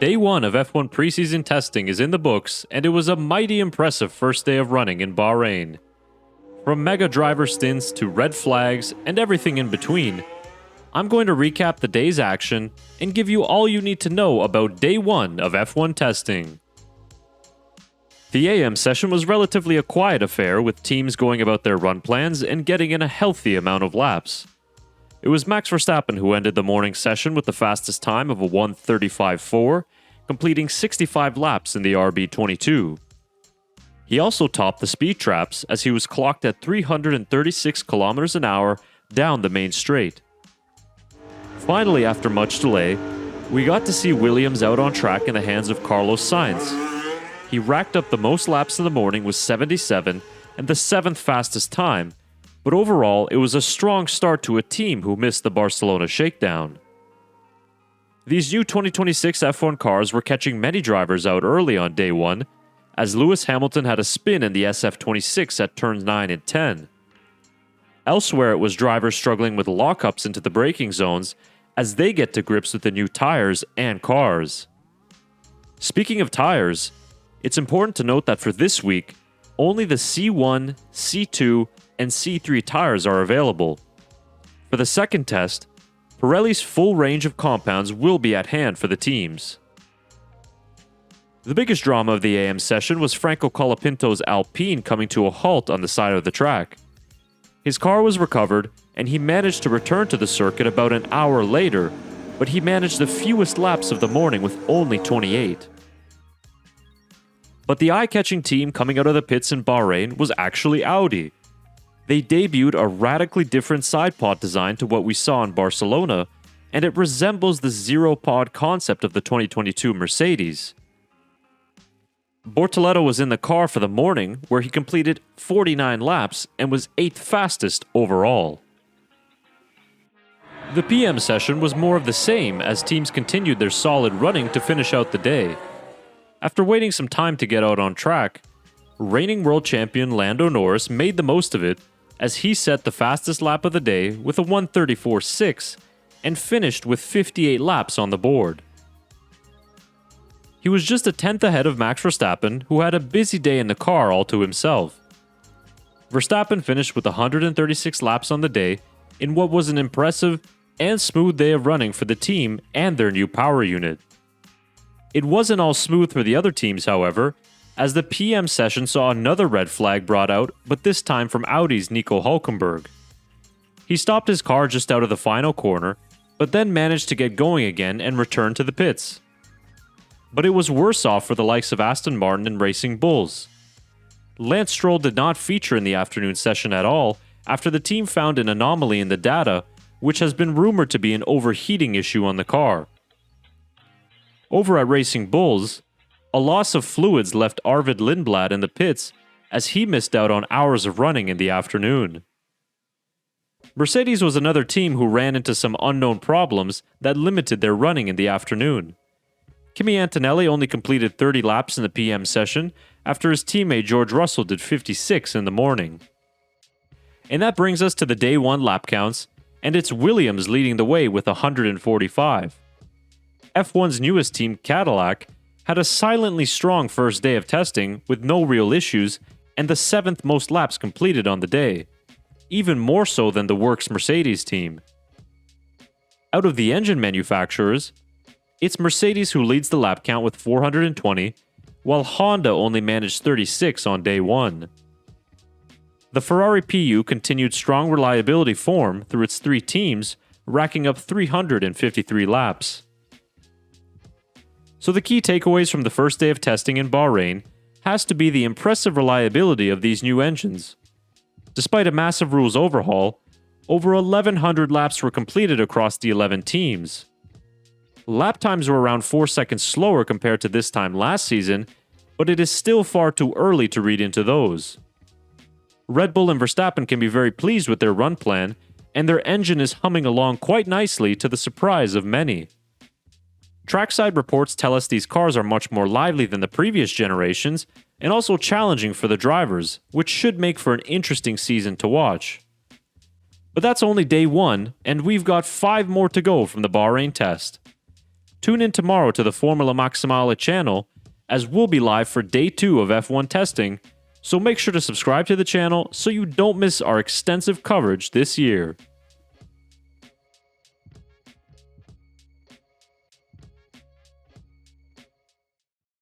Day 1 of F1 preseason testing is in the books, and it was a mighty impressive first day of running in Bahrain. From mega driver stints to red flags and everything in between, I'm going to recap the day's action and give you all you need to know about Day 1 of F1 testing. The AM session was relatively a quiet affair, with teams going about their run plans and getting in a healthy amount of laps. It was Max Verstappen who ended the morning session with the fastest time of a 1:35.4, completing 65 laps in the RB22. He also topped the speed traps as he was clocked at 336 km an hour down the main straight. Finally, after much delay, we got to see Williams out on track in the hands of Carlos Sainz. He racked up the most laps in the morning with 77 and the 7th fastest time, but overall it was a strong start to a team who missed the Barcelona shakedown. These new 2026 F1 cars were catching many drivers out early on Day 1, as Lewis Hamilton had a spin in the SF26 at turns 9 and 10. Elsewhere, it was drivers struggling with lockups into the braking zones as they get to grips with the new tires and cars. Speaking of tires, it's important to note that for this week, only the C1, C2, and C3 tires are available. For the second test, Pirelli's full range of compounds will be at hand for the teams. The biggest drama of the AM session was Franco Colapinto's Alpine coming to a halt on the side of the track. His car was recovered, and he managed to return to the circuit about an hour later, but he managed the fewest laps of the morning with only 28. But the eye-catching team coming out of the pits in Bahrain was actually Audi. They debuted a radically different side pod design to what we saw in Barcelona, and it resembles the zero-pod concept of the 2022 Mercedes. Bortoleto was in the car for the morning, where he completed 49 laps and was 8th fastest overall. The PM session was more of the same as teams continued their solid running to finish out the day. After waiting some time to get out on track, reigning world champion Lando Norris made the most of it as he set the fastest lap of the day with a 1:34.6 and finished with 58 laps on the board. He was just a 10th ahead of Max Verstappen, who had a busy day in the car all to himself. Verstappen finished with 136 laps on the day in what was an impressive and smooth day of running for the team and their new power unit. It wasn't all smooth for the other teams, however, as the PM session saw another red flag brought out, but this time from Audi's Nico Hülkenberg. He stopped his car just out of the final corner, but then managed to get going again and return to the pits. But it was worse off for the likes of Aston Martin and Racing Bulls. Lance Stroll did not feature in the afternoon session at all after the team found an anomaly in the data, which has been rumored to be an overheating issue on the car. Over at Racing Bulls, a loss of fluids left Arvid Lindblad in the pits as he missed out on hours of running in the afternoon. Mercedes was another team who ran into some unknown problems that limited their running in the afternoon. Kimi Antonelli only completed 30 laps in the PM session after his teammate George Russell did 56 in the morning. And that brings us to the Day 1 lap counts, and it's Williams leading the way with 145. F1's newest team, Cadillac, had a silently strong first day of testing with no real issues and the 7th most laps completed on the day, even more so than the Works Mercedes team. Out of the engine manufacturers, it's Mercedes who leads the lap count with 420, while Honda only managed 36 on Day 1. The Ferrari PU continued strong reliability form through its 3 teams, racking up 353 laps. So the key takeaways from the first day of testing in Bahrain has to be the impressive reliability of these new engines. Despite a massive rules overhaul, over 1,100 laps were completed across the 11 teams. Lap times were around 4 seconds slower compared to this time last season, but it is still far too early to read into those. Red Bull and Verstappen can be very pleased with their run plan, and their engine is humming along quite nicely to the surprise of many. Trackside reports tell us these cars are much more lively than the previous generations, and also challenging for the drivers, which should make for an interesting season to watch. But that's only Day 1, and we've got 5 more to go from the Bahrain test. Tune in tomorrow to the Formula Maximale channel, as we'll be live for day 2 of F1 testing, so make sure to subscribe to the channel so you don't miss our extensive coverage this year.